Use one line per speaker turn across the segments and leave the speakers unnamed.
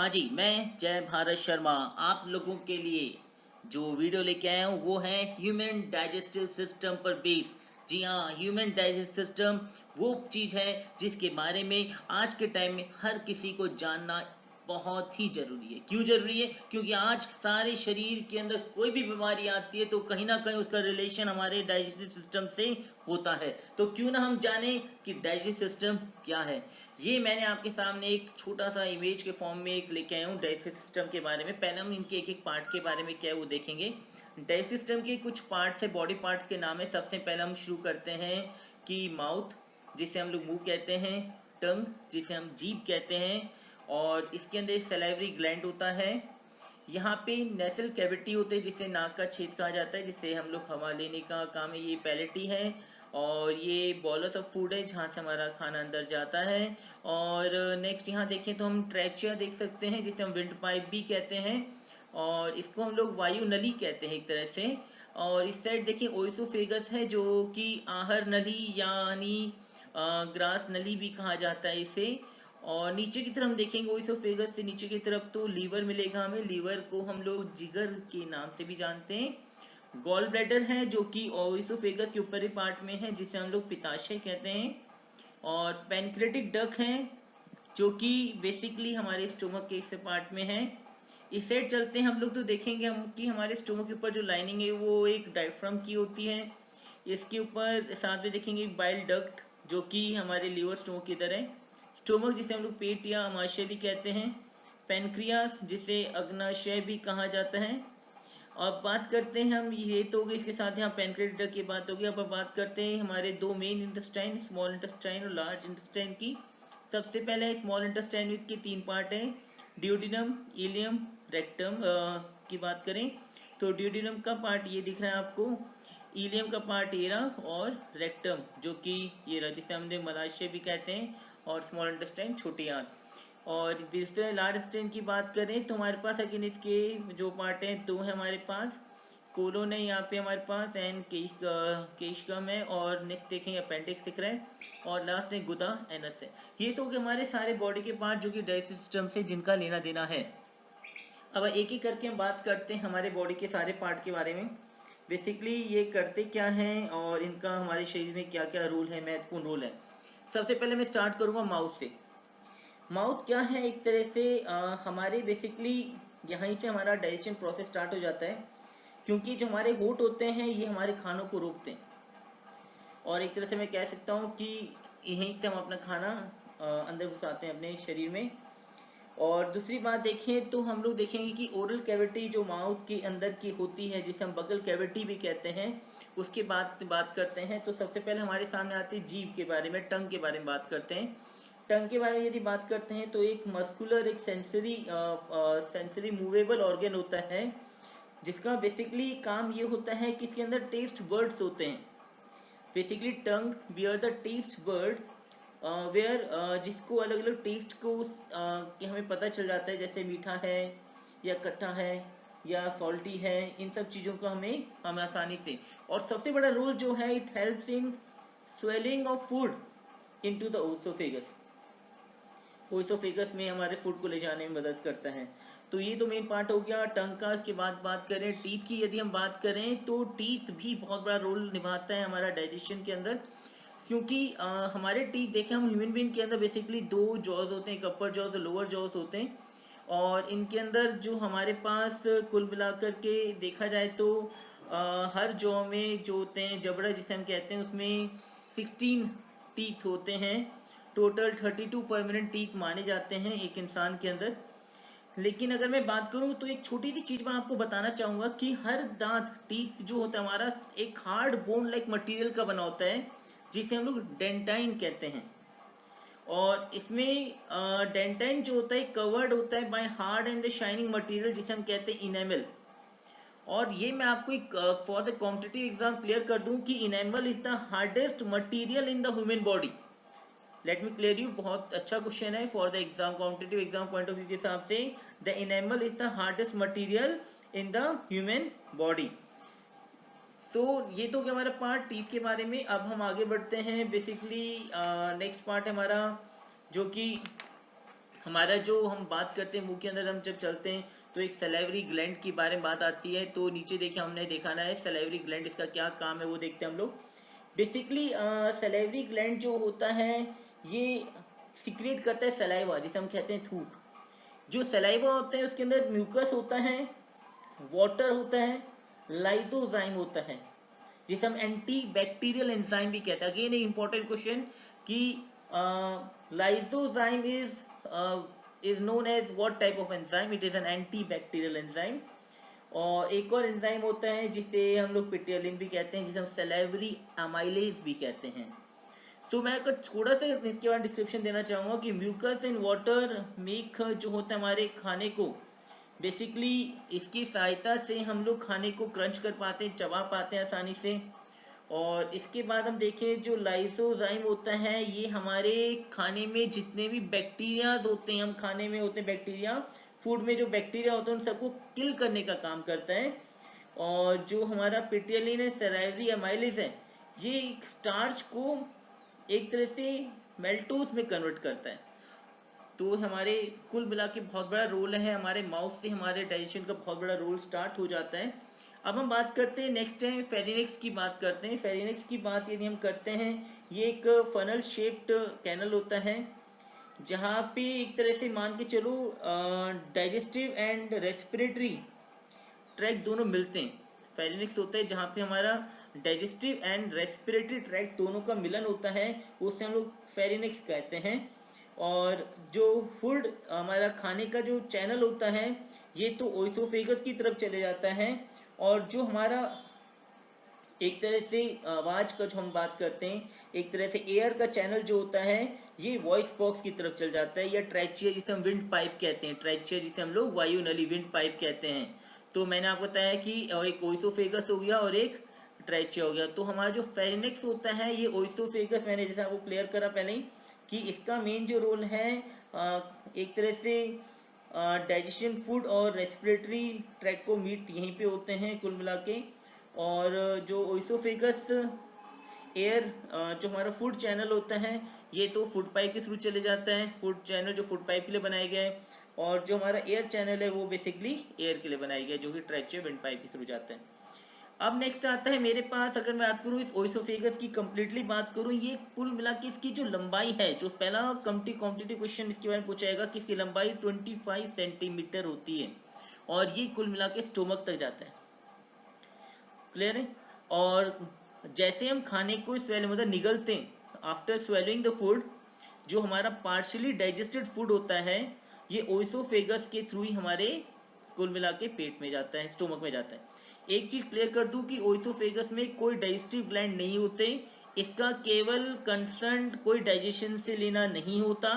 हाँ जी, मैं जय भारत शर्मा आप लोगों के लिए जो वीडियो लेके आया हूँ वो है ह्यूमन डाइजेस्टिव सिस्टम पर बेस्ड। जी हाँ, ह्यूमन डाइजेस्टिव सिस्टम वो चीज़ है जिसके बारे में आज के टाइम में हर किसी को जानना बहुत ही ज़रूरी है। क्यों ज़रूरी है? क्योंकि आज सारे शरीर के अंदर कोई भी बीमारी आती है तो कहीं ना कहीं उसका रिलेशन हमारे डाइजेस्टिव सिस्टम से होता है। तो क्यों ना हम जानें कि डाइजेस्टिव सिस्टम क्या है। ये मैंने आपके सामने एक छोटा सा इमेज के फॉर्म में एक लेके आया हूँ डाइजेस्टिव सिस्टम के बारे में। पहले हम इनके एक एक पार्ट के बारे में क्या है वो देखेंगे। डाइजेस्टिव सिस्टम के कुछ पार्ट्स है, बॉडी पार्ट्स के नाम है। सबसे पहले हम शुरू करते हैं कि माउथ, जिसे हम लोग मुंह कहते हैं, टंग जिसे हम जीभ कहते हैं, और इसके अंदर सलाइवरी ग्लैंड होता है। यहाँ पे नेसल कैविटी होते हैं जिसे नाक का छेद कहा जाता है, जिससे हम लोग हवा लेने का काम है। ये पैलेटी है और ये बॉलस ऑफ फूड है जहाँ से हमारा खाना अंदर जाता है। और नेक्स्ट यहाँ देखें तो हम ट्रैचिया देख सकते हैं जिसे हम विंड पाइप भी कहते हैं, और इसको हम लोग वायु नली कहते हैं एक तरह से। और इस साइड देखिए ओइसोफेगस है जो कि आहर नली यानी ग्रास नली भी कहा जाता है इसे। और नीचे की तरफ हम देखेंगे ओइसोफेगस से नीचे की तरफ तो लीवर मिलेगा हमें। लीवर को हम लोग जिगर के नाम से भी जानते हैं। गॉल ब्लैडर है जो कि ओइसोफेगस के ऊपरी पार्ट में है, जिसे हम लोग पित्ताशय कहते हैं। और पैनक्रेटिक डक है जो कि बेसिकली हमारे स्टोमक के इस पार्ट में है। इस साइड चलते हैं हम लोग तो देखेंगे हम कि हमारे स्टोमक के ऊपर जो लाइनिंग है वो एक डायफ्राम की होती है। इसके ऊपर साथ में देखेंगे बाइल डक्ट जो कि हमारे लीवर स्टोमक की तरह है। स्टोमक जिसे हम लोग पेट या अमाशय भी कहते हैं। पेनक्रियास जिसे अग्नाशय भी कहा जाता है। अब बात करते हैं हम, ये तो होगी, इसके साथ यहाँ पेनक्रेटिक की बात होगी। अब बात करते हैं हमारे दो मेन इंटेस्टाइन, स्मॉल इंटेस्टाइन और लार्ज इंटेस्टाइन की। सबसे पहले स्मॉल इंटेस्टाइन के तीन पार्ट हैं, ड्यूडिनम, इलियम, रेक्टम। की बात करें तो ड्यूडिनम का पार्ट ये दिख रहा है आपको, इलियम का पार्ट ये रहा, और रेक्टम जो कि ये रहा जिसे हमने मलाशय भी कहते हैं, और स्मॉल इंटेस्टाइन छोटी आंत। और डिजिटल लार्ज स्टेन की बात करें तो हमारे पास अगेन इसके जो पार्ट हैं दो है हमारे पास। कोलोन है यहाँ पे हमारे पास, एंड केशकम है, और नेक्स्ट देखेंगे अपेंडिक्स दिख रहा है, और लास्ट में गुदा एनस है। ये तो हमारे सारे बॉडी के पार्ट जो कि डाइजेस्टिव सिस्टम से जिनका लेना देना है। अब एक एक करके हम बात करते हैं हमारे बॉडी के सारे पार्ट के बारे में। बेसिकली ये करते क्या हैं और इनका हमारे शरीर में क्या क्या रोल है, महत्वपूर्ण रोल है। सबसे पहले मैं स्टार्ट करूँगा माउथ से। माउथ क्या है, एक तरह से हमारे बेसिकली यहीं से हमारा डाइजेशन प्रोसेस स्टार्ट हो जाता है, क्योंकि जो हमारे होंठ होते हैं ये हमारे खानों को रोकते हैं। और एक तरह से मैं कह सकता हूँ कि यहीं से हम अपना खाना अंदर घुसाते हैं अपने शरीर में। और दूसरी बात देखें तो हम लोग देखेंगे कि ओरल कैविटी जो माउथ के अंदर की होती है, जिसे हम बगल कैविटी भी कहते हैं, उसके बात करते हैं तो सबसे पहले हमारे सामने आती है जीभ के बारे में, टंग के बारे में बात करते हैं। टंग के बारे में यदि बात करते हैं तो एक मस्कुलर, एक सेंसरी मूवेबल ऑर्गन होता है, जिसका बेसिकली काम ये होता है कि इसके अंदर टेस्ट बर्ड्स होते हैं। Basically tongue bear the taste bud, where जिसको अलग अलग टेस्ट को कि हमें पता चल जाता है, जैसे मीठा है या खट्टा है या सॉल्टी है, इन सब चीज़ों का हमें आसानी से। और सबसे बड़ा रोल जो है, it helps in swelling of food into the oesophagus. Oesophagus में हमारे फूड को ले जाने में मदद करता है। तो ये तो मेन पार्ट हो गया टंग का। इसके बाद बात करें टीथ की, यदि हम बात करें तो टीथ भी बहुत बड़ा रोल निभाता है हमारा डाइजेशन के अंदर। क्योंकि हमारे टीथ देखें, हम ह्यूमन बीइंग के अंदर बेसिकली दो जॉज होते हैं, एक अपर जॉज और लोअर जॉज होते हैं। और इनके अंदर जो हमारे पास कुल मिलाकर के देखा जाए तो हर जॉ में जो होते हैं जबड़ा जिसे हम कहते हैं, उसमें 16 टीथ होते हैं। टोटल 32 परमानेंट टीथ माने जाते हैं एक इंसान के अंदर। लेकिन अगर मैं बात करूं तो एक छोटी सी चीज मैं आपको बताना चाहूंगा कि हर दांत, टीथ जो होता है हमारा, एक हार्ड बोन लाइक मटेरियल का बना होता है, जिसे हम लोग डेंटाइन कहते हैं। और इसमें डेंटाइन जो होता है कवर्ड होता है by hard and the shining material, जिसे हम कहते हैं इनेमल। और ये मैं आपको एक for the competitive exam clear कर दूं कि enamel is the hardest material in the human body. Let me clear you, बहुत अच्छा क्वेश्चन है for the exam, competitive exam point of view के हिसाब से। The enamel is the hardest material in the human body. तो ये तो क्या हमारा पार्ट टीथ के बारे में। अब हम आगे बढ़ते हैं। बेसिकली नेक्स्ट पार्ट है हमारा जो कि हमारा जो हम बात करते हैं मुंह के अंदर हम जब चलते हैं तो एक सलाइवरी ग्लैंड के बारे में बात आती है। तो नीचे देखिए हमने दिखाना है सलाइवरी ग्लैंड, इसका क्या काम है वो देखते हैं हम लोग। बेसिकली सलाइवरी ग्लैंड जो होता है ये सिक्रेट करता है सलाइवा, जिसे हम कहते हैं थूक। जो सलाइवा होता है उसके अंदर म्यूकस होता है, वाटर होता है, लाइजोजाइम होता है, जिसे हम एंटी बैक्टीरियल एंजाइम भी कहते हैं। अगेन एक इंपॉर्टेंट क्वेश्चन कि lysozyme is known as what type of enzyme? It is an anti bacterial enzyme. और एक और एंजाइम होता है जिसे हम लोग पिटियलिन भी कहते हैं, जिसे हम सलाइवरी अमाइलेज भी कहते हैं। तो मैं अगर थोड़ा सा इसके बाद डिस्क्रिप्शन देना चाहूँगा कि म्यूकस एंड वाटर मेक जो होता है हमारे खाने को, बेसिकली इसकी सहायता से हम लोग खाने को क्रंच कर पाते हैं, चबा पाते हैं आसानी से। और इसके बाद हम देखें जो लाइसोजाइम होता है ये हमारे खाने में जितने भी बैक्टीरियाज होते हैं, हम खाने में होते हैं बैक्टीरिया, फूड में जो बैक्टीरिया होते हैं उन सबको किल करने का काम करता है। और जो हमारा पिटियलिन है, सलाइवरी अमाइलेज है, ये स्टार्च को एक तरह से मेल्टोज में कन्वर्ट करता है। तो हमारे कुल मिला के बहुत बड़ा रोल है, हमारे माउथ से हमारे डाइजेशन का बहुत बड़ा रोल स्टार्ट हो जाता है। अब हम बात करते हैं, नेक्स्ट है फेरिनेक्स की बात करते हैं। फेरिनेक्स की बात यदि हम करते हैं, ये एक फनल शेप्ड कैनल होता है जहाँ पे एक तरह से मान के चलो डाइजेस्टिव एंड रेस्पिरेटरी ट्रैक दोनों मिलते हैं। फेरिनेक्स होता है जहाँ पे हमारा डाइजेस्टिव एंड रेस्पिरेटरी ट्रैक दोनों का मिलन होता है, उसे हम लोग फेरिनेक्स कहते हैं। और जो फूड हमारा खाने का जो चैनल होता है ये तो ओइसोफेगस की तरफ चले जाता है। और जो हमारा एक तरह से आवाज का जो हम बात करते हैं, एक तरह से एयर का चैनल जो होता है ये वॉइस बॉक्स की तरफ चल जाता है, या ट्रैचिया जिसे हम विंड पाइप कहते हैं, ट्रैचिया जिसे हम लोग वायु नली विंड पाइप कहते हैं। तो मैंने आपको बताया कि एक ओइसोफेगस हो गया और एक ट्रैचिया हो गया। तो हमारा जो फेरिनेक्स होता है ये ओइसोफेगस, मैंने जैसे आपको क्लियर करा पहले ही कि इसका मेन जो रोल है एक तरह से डाइजेशन, फूड और रेस्पिरेटरी ट्रैक को मीट यहीं पे होते हैं कुल मिला के। और जो ओइसोफेगस एयर जो हमारा फूड चैनल होता है ये तो फूड पाइप के थ्रू चले जाता है, फूड चैनल जो फूड पाइप के लिए बनाए गए हैं। और जो हमारा एयर चैनल है वो बेसिकली एयर के लिए बनाया गया है, जो कि ट्रैचिया विंड पाइप के थ्रू जाता है। अब नेक्स्ट आता है मेरे पास, अगर मैं बात करूँ इस ओइसोफेगस की कंप्लीटली बात करूँ, ये कुल मिला के इसकी जो लंबाई है, जो पहला कॉम्पिटिटिव क्वेश्चन इसके बारे में पूछा जाएगा कि इसकी लंबाई 25 सेंटीमीटर होती है और ये कुल मिला के स्टोमक तक जाता है। क्लियर है? और जैसे हम खाने को स्वेल मतलब निगलते हैं, आफ्टर स्वेलिंग द फूड, जो हमारा पार्शियली डाइजेस्टेड फूड होता है ये ओइसोफेगस के थ्रू ही हमारे कुल मिला के पेट में जाता है, स्टोमक में जाता है। एक चीज क्लियर कर दूं कि ओइसोफेगस में कोई डाइजेस्टिव ग्लैंड नहीं होते, इसका केवल कंसर्न कोई डाइजेशन से लेना नहीं होता।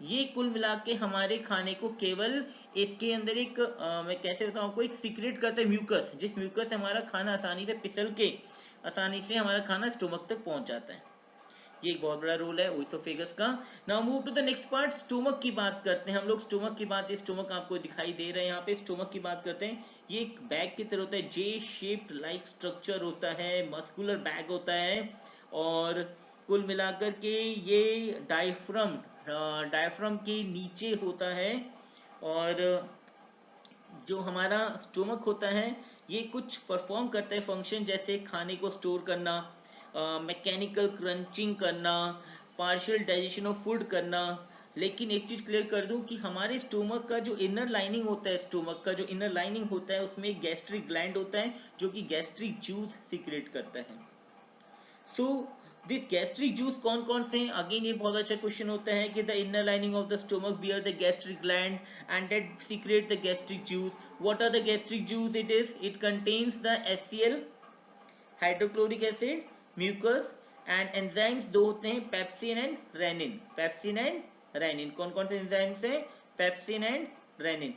ये कुल मिला के हमारे खाने को केवल इसके अंदर एक मैं कैसे बताऊँ आपको, एक सीक्रेट करता है म्यूकस, जिस म्यूकस से हमारा खाना आसानी से फिसल के आसानी से हमारा खाना स्टोमक तक पहुंच जाता है। ये एक बहुत बड़ा रोल है ओइसोफेगस का। Now move to the next part, stomach की बात करते हैं हम लोग। स्टोमक की बात, स्टोमक आपको दिखाई दे रहा है यहाँ पे, स्टोमक की बात करते हैं। ये एक बैग की तरह होता है, जे शेप्ड लाइक स्ट्रक्चर होता है, मस्कुलर बैग होता है। और कुल मिलाकर के ये डायफ्राम के नीचे होता है। और जो हमारा स्टोमक होता है ये कुछ परफॉर्म करता है फंक्शन, जैसे खाने को स्टोर करना, मैकेनिकल क्रंचिंग करना, पार्शियल डाइजेशन ऑफ फूड करना। लेकिन एक चीज़ क्लियर कर दूं कि हमारे स्टोमक का जो इनर लाइनिंग होता है, स्टोमक का जो इनर लाइनिंग होता है उसमें एक गैस्ट्रिक ग्लैंड होता है जो कि गैस्ट्रिक जूस सीक्रेट करता है। सो दिस गैस्ट्रिक जूस कौन कौन से हैं? अगेन ये बहुत अच्छा क्वेश्चन होता है कि the inner lining of the stomach bear the gastric gland and that secrete the gastric juice. What are the gastric juice? It contains the HCl, hydrochloric acid, mucus and enzymes दो होते हैं, pepsin and rennin. Pepsin and rennin कौन कौन से enzymes हैं? Pepsin and rennin.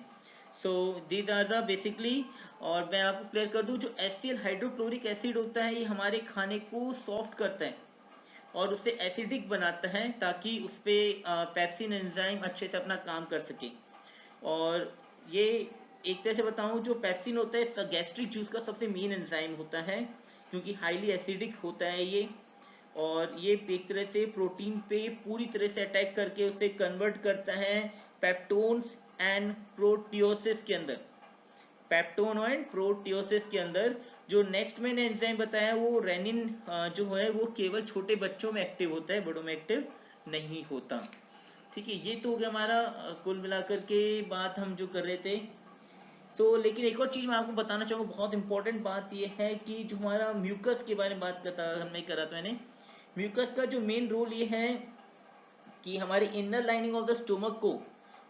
So these are the basically. और मैं आपको क्लियर कर दूं, जो HCl हाइड्रोक्लोरिक एसिड होता है ये हमारे खाने को सॉफ्ट करता है और उसे एसिडिक बनाता है ताकि उस पर पेप्सिन एंजाइम अच्छे से अपना काम कर सके। और ये एक तरह से बताऊं, जो पेप्सिन होता है गैस्ट्रिक जूस का सबसे मेन एंजाइम होता है क्योंकि हाईली एसिडिक होता है ये। और ये एक तरह से प्रोटीन पे पूरी तरह से अटैक करके उसे कन्वर्ट करता है पेप्टोन्स एंड प्रोटियोसिस के अंदर, पेप्टोन एंड प्रोटियोसिस के अंदर जो नेक्स्ट मैंने एंजाइम बताया वो रेनिन जो है वो केवल छोटे बच्चों में एक्टिव होता है, बड़ों में एक्टिव नहीं होता। ठीक है, ये तो हो गया हमारा कुल मिलाकर के बात हम जो कर रहे थे। तो लेकिन एक और चीज़ मैं आपको बताना चाहूँगा, बहुत इंपॉर्टेंट बात ये है कि जो हमारा म्यूकस के बारे में बात करता हमने करा था मैंने, म्यूकस का जो मेन रोल ये है कि हमारे inner lining of the stomach को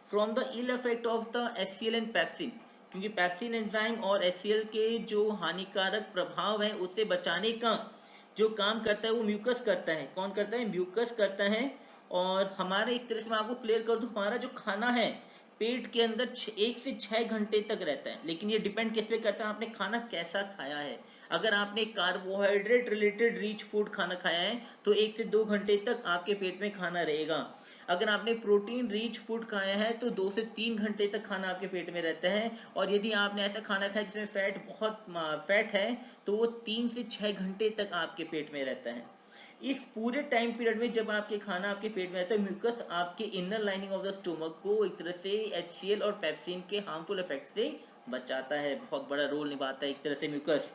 from the ill effect of the HCl and pepsin, क्योंकि पेप्सिन एंजाइम और एचसीएल के जो हानिकारक प्रभाव है उससे बचाने का जो काम करता है वो म्यूकस करता है। कौन करता है? म्यूकस करता है। और हमारे एक तरह से मैं आपको क्लियर कर दूं, हमारा जो खाना है पेट के अंदर 1 से 6 घंटे तक रहता है, लेकिन ये डिपेंड किस पे करता है आपने खाना कैसा खाया है। अगर आपने कार्बोहाइड्रेट रिलेटेड रिच फूड खाना खाया है तो 1 से 2 घंटे तक आपके पेट में खाना रहेगा। अगर आपने प्रोटीन रिच फूड खाया है तो 2 से 3 घंटे तक खाना आपके पेट में रहता है। और यदि आपने ऐसा खाना खाया जिसमें फैट है तो वो 3 से 6 घंटे तक आपके पेट में रहता है। इस पूरे टाइम पीरियड में जब आपके खाना आपके पेट में रहता है, म्यूकस आपके inner lining of the stomach को एक तरह से एचसीएल और पेप्सिन के हार्मफुल इफेक्ट से बचाता है। बहुत बड़ा रोल निभाता है एक तरह से म्यूकस।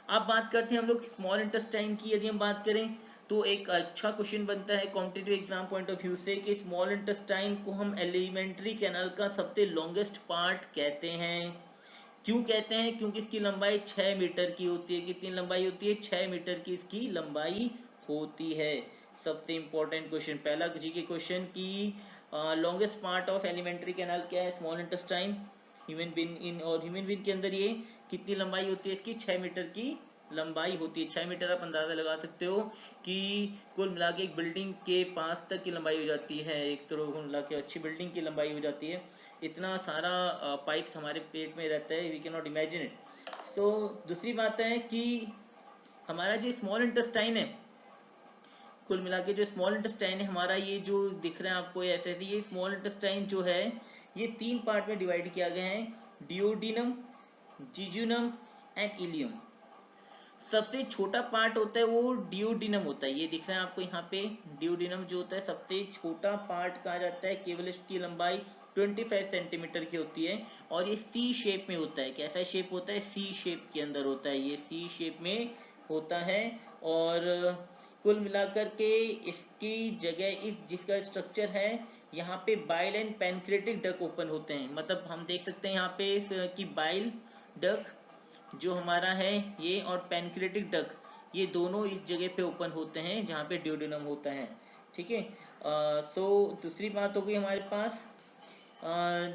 अब बात करते हैं हम लोग स्मॉल इंटेस्टाइन की। यदि हम बात करें तो एक अच्छा क्वेश्चन बनता है competitive exam point of view से कि स्मॉल इंटेस्टाइन को हम एलिमेंट्री कैनाल का सबसे लॉन्गेस्ट पार्ट कहते हैं। क्यों कहते हैं? क्योंकि इसकी लंबाई 6 मीटर की होती है। कितनी लंबाई होती है? 6 मीटर की इसकी लंबाई होती है। सबसे इंपॉर्टेंट क्वेश्चन, पहला जी के क्वेश्चन की longest part of alimentary canal क्या है? Small intestine. Human being in और ह्यूमन बीइंग के अंदर ये कितनी लंबाई होती है? इसकी 6 मीटर की लंबाई होती है। 6 मीटर आप अंदाजा लगा सकते हो कि कुल मिला के एक बिल्डिंग के पास तक की लंबाई हो जाती है। एक तो कुल मिला के अच्छी बिल्डिंग की लंबाई हो जाती है। इतना सारा पाइप्स हमारे पेट में रहता है, we can not imagine it. तो दूसरी बात है कि हमारा जो स्मॉल इंटेस्टाइन है, कुल मिला के जो स्मॉल इंटेस्टाइन है हमारा, ये जो दिख रहा है आपको ऐसे, ये स्मॉल इंटेस्टाइन जो है ये 3 पार्ट में डिवाइड किया गया है, डिओडिनम, जिजुनम एंड इलियम। सबसे छोटा पार्ट होता है वो डिओडिनम होता है। ये दिख रहा है आपको यहाँ पे, डिओडिनम जो होता है सबसे छोटा पार्ट कहा जाता है। केवल इसकी लंबाई 25 सेंटीमीटर की होती है और ये सी शेप में होता है। कैसा शेप होता है? सी शेप के अंदर होता है, ये सी शेप में होता है। और कुल मिलाकर के इसकी जगह इस जिसका स्ट्रक्चर है यहाँ पे bile and pancreatic duck open होते हैं। मतलब हम देख सकते हैं यहाँ पे कि बाइल डक जो हमारा है ये और पैनक्रेटिक डक, ये दोनों इस जगह पे ओपन होते हैं जहाँ पे ड्यूडेनम होता है। ठीक है। सो दूसरी बात हो गई हमारे पास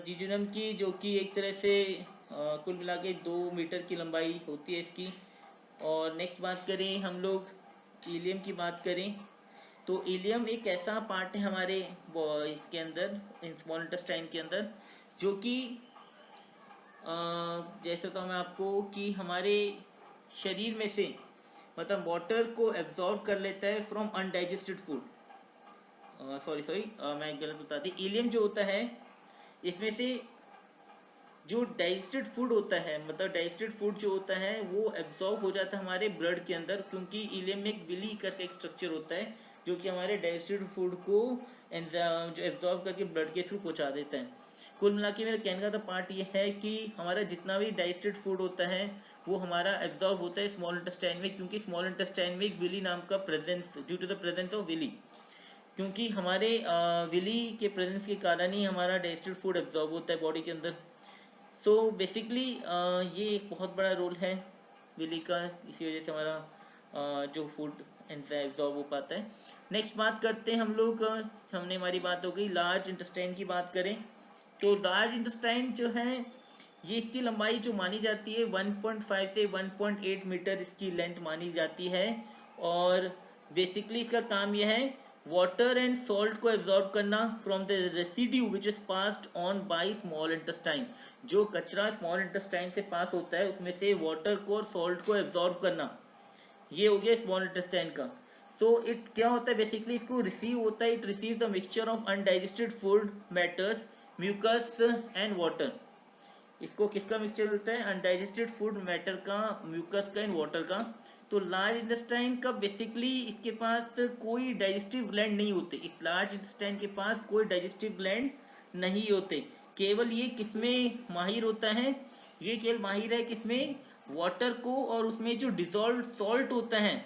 जिजुनम की, जो कि एक तरह से कुल मिला के 2 मीटर की लंबाई होती है इसकी। और नेक्स्ट बात करें हम लोग इलियम की बात करें तो इलियम एक ऐसा पार्ट है हमारे इसके अंदर, स्मॉल इंटेस्टाइन के अंदर, जो कि जैसे तो मैं आपको कि हमारे शरीर में से मतलब वाटर को एब्जॉर्ब कर लेता है फ्रॉम अनडाइजेस्टेड फूड। सॉरी मैं गलत बता दी। इलियम जो होता है इसमें से जो डाइजेस्टेड फूड होता है, मतलब डाइजेस्टेड फूड जो होता है वो एब्जॉर्ब हो जाता है हमारे ब्लड के अंदर, क्योंकि इलियम में एक विली करके एक स्ट्रक्चर होता है जो कि हमारे डाइजेस्टेड फूड को जो एब्जॉर्ब करके ब्लड के थ्रू पहुंचा देता है। कुल मिला के मेरा कहने का तो पार्ट ये है कि हमारा जितना भी डाइजेस्टेड फूड होता है वो हमारा एब्जॉर्ब होता है स्मॉल इंटेस्टाइन में, क्योंकि स्मॉल इंटेस्टाइन में एक विली नाम का presence, due to the presence of villi, क्योंकि हमारे विली के प्रेजेंस के कारण ही हमारा डाइजेस्टेड फूड एब्जॉर्ब होता है बॉडी के अंदर। सो बेसिकली ये एक बहुत बड़ा रोल है विली का, इसी वजह से हमारा जो फूड एब्जॉर्ब हो पाता है। नेक्स्ट बात करते हैं हम लोग, हमने हमारी बात हो गई लार्ज इंटेस्टाइन की। बात करें तो लार्ज इंटेस्टाइन जो है ये इसकी लंबाई जो मानी जाती है 1.5 से 1.8 मीटर इसकी लेंथ मानी जाती है। और बेसिकली इसका काम यह है वाटर एंड सॉल्ट को एब्जॉर्ब करना from the residue which is passed on by small intestine. जो कचरा स्मॉल इंटेस्टाइन से पास होता है उसमें से वाटर को और सॉल्ट को एब्जॉर्ब करना, ये हो गया स्मॉल इंटेस्टाइन का। सो इट क्या होता है बेसिकली, इसको रिसीव होता है, it receive the mixture of undigested food matters, mucus and water. इसको किसका मिक्सचर मिलता है? अनडाइजेस्टेड फूड मैटर का, म्यूकस का एंड वाटर का। तो लार्ज इंटेस्टाइन का बेसिकली इसके पास कोई डाइजेस्टिव ग्लैंड नहीं होते। इस लार्ज इंटेस्टाइन के पास कोई डाइजेस्टिव ग्लैंड नहीं होते। केवल ये किसमें माहिर होता है, ये केवल माहिर है किसमें, वाटर को, और उसमें जो डिजॉल्व सॉल्ट होता है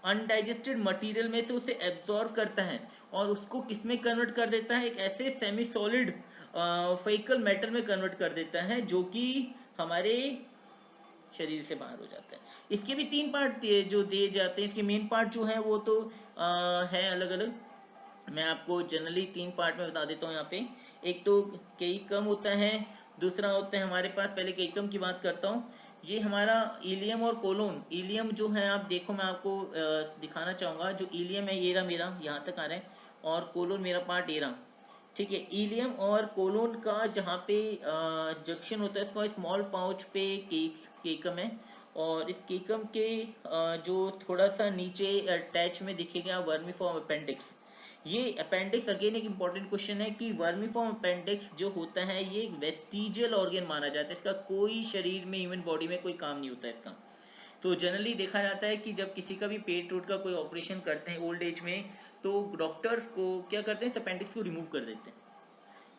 अनडाइजेस्टेड मटेरियल में से उसे एब्जॉर्व करता है और उसको किसमें कन्वर्ट कर देता है, एक ऐसे सेमी सॉलिड फेकल मेटल में कन्वर्ट कर देता है जो कि हमारे शरीर से बाहर हो जाता है। इसके भी तीन पार्ट जो दिए जाते हैं, इसके मेन पार्ट जो है वो तो है अलग अलग। मैं आपको जनरली तीन पार्ट में बता देता हूँ यहाँ पे। एक तो कई कम होता है, दूसरा होता है हमारे पास, पहले कई कम की बात करता हूँ, ये हमारा इलियम और कोलोन। इलियम जो है आप देखो, मैं आपको दिखाना चाहूँगा, जो इलियम है ये रहा मेरा, यहाँ तक आ रहा है, और कोलोन मेरा पार्ट ये रहा। ठीक है, इलियम और कोलोन का जहाँ पे जंक्शन होता है, इसका स्मॉल पाउच पे केकम है, और इस केकम के जो थोड़ा सा नीचे अटैच में दिखेगा वर्मीफॉर्म अपेंडिक्स। ये अपेंडिक्स अगेन एक इम्पॉर्टेंट क्वेश्चन है कि वर्मीफॉर्म अपेंडिक्स जो होता है ये एक वेस्टिजियल ऑर्गन माना जाता है, इसका कोई शरीर में, ह्यूमन बॉडी में कोई काम नहीं होता है इसका। तो जनरली देखा जाता है कि जब किसी का भी पेट उट का कोई ऑपरेशन करते हैं ओल्ड एज में, तो डॉक्टर्स को क्या करते हैं, इस अपेंडिक्स को रिमूव कर देते हैं।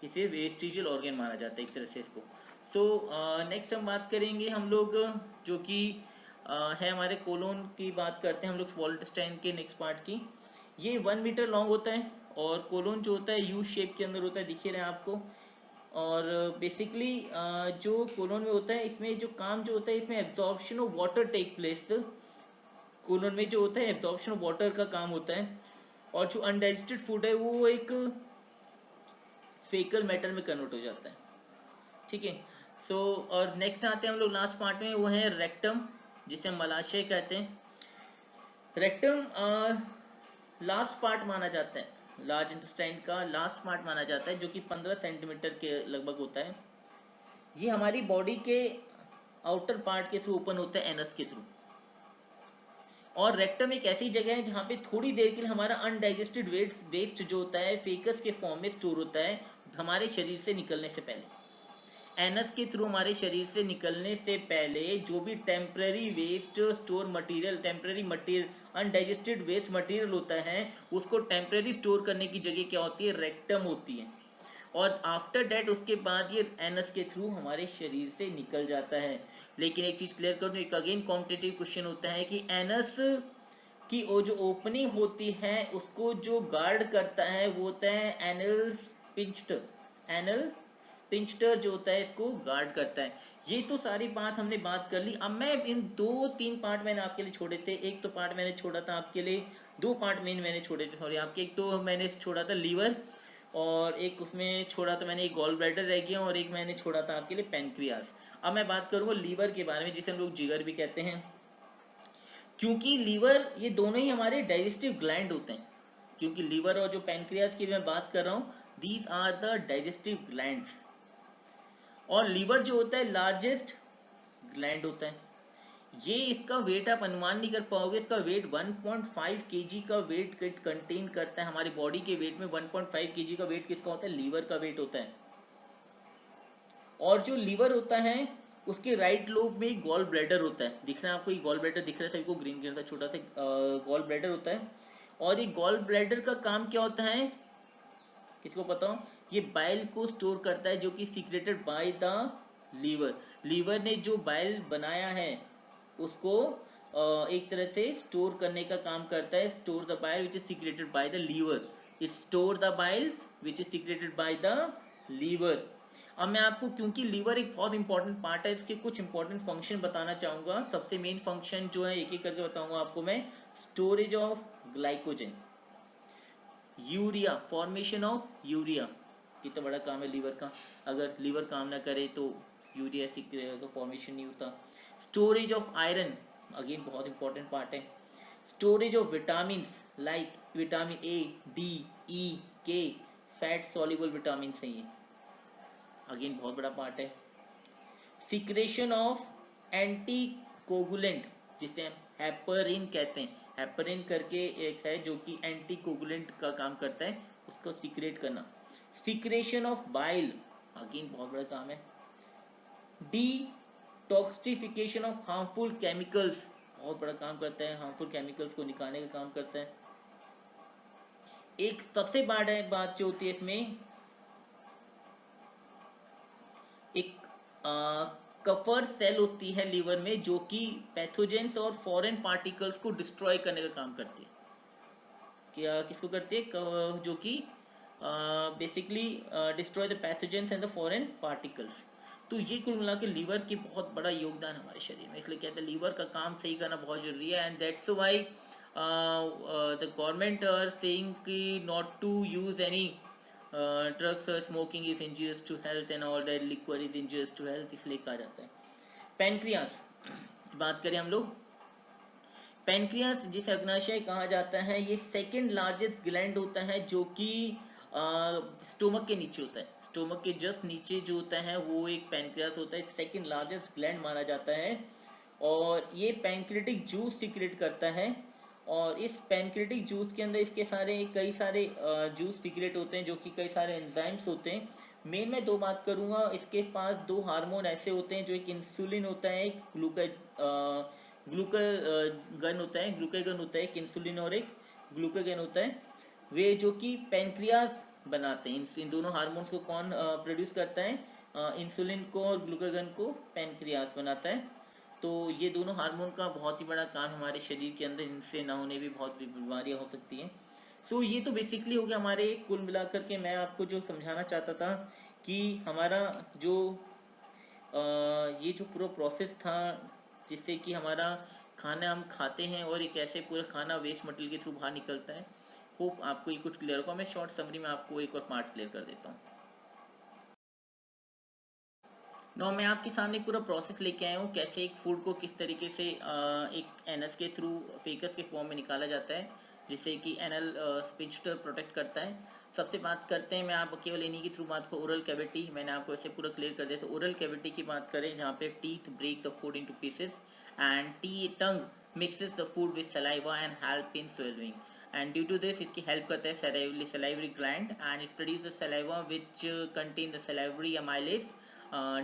इसे वेस्टिजियल ऑर्गन माना जाता है एक तरह से इसको। सो नेक्स्ट हम बात करेंगे हम लोग, जो कि है हमारे कोलोन की बात करते हैं हम लोग, स्मॉल इंटेस्टाइन के नेक्स्ट पार्ट की। ये 1 मीटर लॉन्ग होता है, और कोलोन जो होता है यू शेप के अंदर होता है, दिख ही रहा है आपको। और बेसिकली जो कोलोन में होता है, इसमें जो काम जो होता है, इसमें absorption of water take place. Colon में जो होता है एब्जॉर्प्शन ऑफ वाटर का काम होता है, और जो अनडाइजेस्टेड फूड है वो एक फेकल मैटर में कन्वर्ट हो जाता है। ठीक है, सो और नेक्स्ट आते हैं हम लोग लास्ट पार्ट में, वो है रेक्टम, जिसे हम मलाशय कहते हैं। रेक्टम लास्ट पार्ट माना जाता है, लार्ज इंटेस्टाइन का लास्ट पार्ट माना जाता है, जो कि 15 सेंटीमीटर के लगभग होता है। ये हमारी बॉडी के आउटर पार्ट के थ्रू ओपन होता है, एनस के थ्रू। और रेक्टम एक ऐसी जगह है जहाँ पे थोड़ी देर के लिए हमारा अनडाइजेस्टेड वेस्ट जो होता है फेकस के फॉर्म में स्टोर होता है, हमारे शरीर से निकलने से पहले। एनस के थ्रू हमारे शरीर से निकलने से पहले जो भी temporary waste store material, temporary material, undigested waste material होता है, उसको टेम्पररी स्टोर करने की जगह क्या होती है, रेक्टम होती है। और आफ्टर डेट उसके बाद ये एनस के थ्रू हमारे शरीर से निकल जाता है। लेकिन एक चीज़ क्लियर कर दूँ, एक अगेन कॉम्पिटिटिव क्वेश्चन होता है कि एनस की वो जो ओपनिंग होती है उसको जो गार्ड करता है वो होता है एनल स्पिंक्टर। एनल स्पिंक्टर जो होता है इसको गार्ड करता है। ये तो सारी बात हमने बात कर ली। अब मैं इन 2-3 पार्ट मैंने आपके लिए छोड़े थे, एक तो पार्ट मैंने छोड़ा था आपके लिए, 2 पार्ट मेन मैंने छोड़े थे सॉरी आपके। एक तो मैंने छोड़ा था लीवर, और एक उसमें छोड़ा था मैंने एक गॉल ब्लैडर रह गया, और एक मैंने छोड़ा था आपके लिए पेनक्रियास। अब मैं बात करूँगा लीवर के बारे में, जिसे हम लोग जिगर भी कहते हैं, क्योंकि लीवर, ये दोनों ही हमारे डाइजेस्टिव ग्लैंड होते हैं। क्योंकि लीवर और जो पेनक्रियास की मैं बात कर रहा हूँ, these are the digestive glands. और लीवर जो होता है लार्जेस्ट ग्लैंड होता है। ये इसका वेट आप अनुमान नहीं कर पाओगे, इसका वेट 1.5 kg का वेट कंटेन करता है। हमारी बॉडी के वेट में 1.5 kg का वेट किसका होता है, लीवर का वेट होता है। और जो लीवर होता है उसके राइट लोब में एक गॉल ब्लैडर होता है, दिख रहा है आपको, ये गॉल ब्लैडर दिख रहा है सभी को, ग्रीन ग्रीन सा छोटा सा गॉल ब्लैडर होता है। और ये गॉल ब्लैडर का काम क्या होता है, किसको पता हो, ये बाइल को स्टोर करता है, जो कि secreted by the liver. Liver ने जो बाइल बनाया है उसको एक तरह से स्टोर करने का काम करता है। Store the bile which is secreted by the liver, it store the biles which is secreted by the liver. अब मैं आपको, क्योंकि लीवर एक बहुत इंपॉर्टेंट पार्ट है, इसके कुछ इंपॉर्टेंट फंक्शन बताना चाहूँगा। सबसे मेन फंक्शन जो है एक एक करके बताऊंगा आपको मैं। Storage of glycogen, urea, formation of urea, कितना बड़ा काम है लीवर का। अगर लीवर काम ना करे तो यूरिया का फॉर्मेशन नहीं होता। स्टोरेज ऑफ आयरन, अगेन बहुत इंपॉर्टेंट पार्ट है। Storage of vitamin like vitamin A, D, E, K, fat soluble vitamin से, ये अगेन बहुत बड़ा पार्ट है। सिक्रेशन ऑफ एंटी कोगुलेंट, जिसे हम हेपरिन कहते हैं, हेपरिन करके एक है जो कि एंटी कोगुलेंट का काम करता है, उसको सीक्रेट करना। सिक्रेशन ऑफ बाइल, अगेन बहुत बड़ा काम है। डिटॉक्सिफिकेशन ऑफ हार्मफुल केमिकल्स, बहुत बड़ा काम करता है, हार्मफुल केमिकल्स को निकालने का काम करता है। एक सबसे बड़ा बात जो होती है इसमें, कफर सेल होती है लीवर में, जो कि पैथोजेंस और फॉरेन पार्टिकल्स को डिस्ट्रॉय करने का काम करती है। क्या किसको करती है? जो कि basically destroy the pathogens and the foreign particles. तो ये कुल मिला के लीवर की बहुत बड़ा योगदान है हमारे शरीर में, इसलिए कहते हैं लीवर का काम सही करना बहुत जरूरी है। And that's why the government are saying कि not to use any drugs, smoking is injurious to health and all that, liquid is injurious to health, इसलिए कहा जाता है। पेनक्रियास बात करें हम लोग। पेनक्रियास जिसे अग्नाशय कहा जाता है, ये सेकंड लार्जेस्ट ग्लैंड होता है, जो कि स्टोमक के नीचे होता है। स्टोमक के जस्ट नीचे जो होता है वो एक पेनक्रियास होता है, सेकंड लार्जेस्ट ग्लैंड माना जाता है। और ये पैंक्रियाटिक जूस सीक्रेट करता है, और इस पैंक्रियाटिक जूस के अंदर इसके कई सारे जूस सीक्रेट होते हैं, जो कि कई सारे एंजाइम्स होते हैं। मेन मैं दो बात करूंगा, इसके पास दो हार्मोन ऐसे होते हैं, जो एक इंसुलिन होता है, एक ग्लूकागन होता है, ग्लूकागन होता है, एक इंसुलिन और एक ग्लूकागन होता है। वे जो कि पेनक्रियास बनाते हैं। इन दोनों हार्मोन्स को कौन प्रोड्यूस करता है? इंसुलिन को और ग्लूकागन को पेनक्रियास बनाता है। तो ये दोनों हार्मोन का बहुत ही बड़ा काम हमारे शरीर के अंदर, इनसे ना होने भी बहुत बीमारियां हो सकती हैं। सो ये तो बेसिकली हो गया हमारे, कुल मिलाकर के मैं आपको जो समझाना चाहता था कि हमारा जो ये जो पूरा प्रोसेस था, जिससे कि हमारा खाना हम खाते हैं और एक ऐसे पूरा खाना वेस्ट मटेरियल के थ्रू बाहर निकलता है। होप आपको ये कुछ क्लियर होगा। मैं शॉर्ट समरी में आपको एक और पार्ट क्लियर कर देता हूँ। नो, मैं आपके सामने पूरा प्रोसेस लेके आया हूँ, कैसे एक फूड को किस तरीके से एक एनस के थ्रू फेकस के फॉर्म में निकाला जाता है, जिससे कि एनल स्पिंच प्रोटेक्ट करता है। सबसे बात करते हैं, मैं आप केवल इन्हीं के थ्रू बात को, ओरल कैविटी मैंने आपको ऐसे पूरा क्लियर कर दिया। तो ओरल कैविटी की बात करें, जहाँ पे teeth break the food into pieces and the tongue mixes the food with saliva and help in swallowing. And due to this इसकी हेल्प करता है salivary gland, and it produce saliva which contain the salivary amylase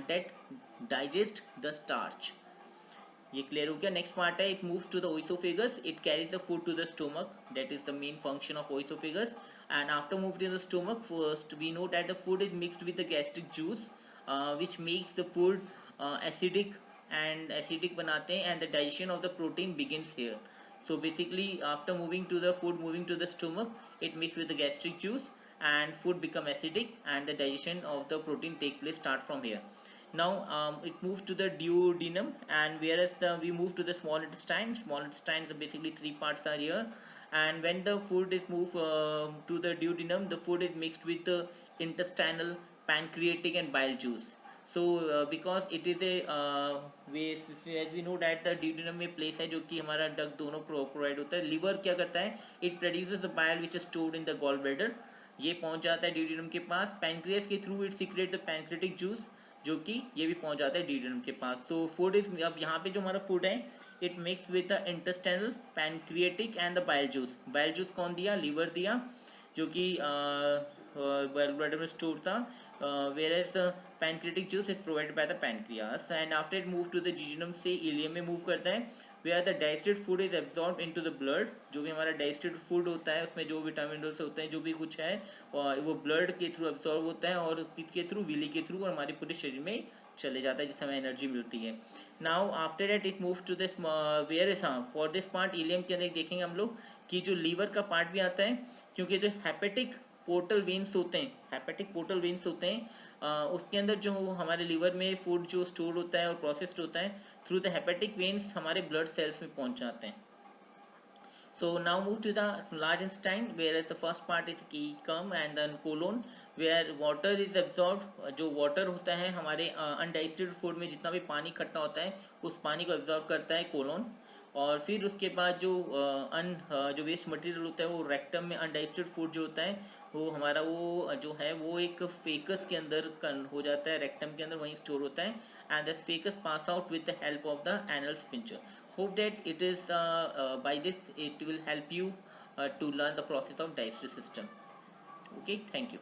that digest the starch. ये clear हो गया। Next part है, it moves to the oesophagus, it carries the food to the stomach, that is the main function of oesophagus. And after move to the stomach, first we know that the food is mixed with the gastric juice which makes the food acidic, and acidic बनाते हैं, and the digestion of the protein begins here. So basically after moving to the stomach, it mixes with the gastric juice and food become acidic, and the digestion of the protein take place start from here. Now it moves to the duodenum, and whereas we move to the small intestine. Small intestines are basically three parts are here, and when the food is moved to the duodenum, the food is mixed with the intestinal, pancreatic and bile juice. So because it is a as we know that the duodenum में place है, जो कि हमारा डग दोनों provide होता है। Liver क्या करता है? It produces the bile which is stored in the gall bladder, ये पहुंच जाता है ड्यूडिनम के पास। पैंक्रियास के through it secrete the pancreatic juice, जो कि ये भी पहुंच जाता है ड्यूडिनम के पास। सो फूड इज, अब यहाँ पे जो हमारा फूड है, it mix with the intestinal, pancreatic and the bile juice. Bile juice कौन दिया? लीवर दिया, जो कि ब्लैडर में स्टोर था। whereas pancreatic juice is provided by the pancreas, and after it move to the jejunum से ilium में move करता है, where the digested food is absorbed into the blood। जो भी हमारा digested food होता है, उसमें जो विटामिन मिनरल्स होते हैं, जो भी कुछ है, वो ब्लड के थ्रू एब्जॉर्ब होता है, और किसके थ्रू? विली के थ्रू, और हमारे पूरे शरीर में चले जाता है, जिससे हमें एनर्जी मिलती है। Now after that it moves to this where, हाँ, फॉर दिस पार्ट इलियम के अंदर देखेंगे हम लोग कि जो लीवर का पार्ट भी आता है, क्योंकि जो हेपेटिक पोर्टल वेन्स होते हैं, हेपेटिक पोर्टल वेन्स होते हैं, उसके अंदर जो हमारे लीवर में फूड जो स्टोर होता है और प्रोसेस्ड होता है, थ्रू द हेपेटिक वेन्स हमारे ब्लड सेल्स में पहुंच जाते हैं। So now move to the large intestine, whereas the first part is cecum and then colon, where water is absorbed। जो water होता है हमारे undigested food में, जितना भी पानी इकट्ठा होता है, उस पानी को absorb करता है colon। और फिर उसके बाद जो वेस्ट मटेरियल होता है, वो रेक्टम में, अनडाइजेस्टेड फूड जो होता है, वो हमारा वो जो है वो एक फेकस के अंदर हो जाता है, रेक्टम के अंदर वहीं स्टोर होता है, and the faeces pass out with the help of the anal sphincter. Hope that it is by this it will help you to learn the process of digestive system. Okay, thank you.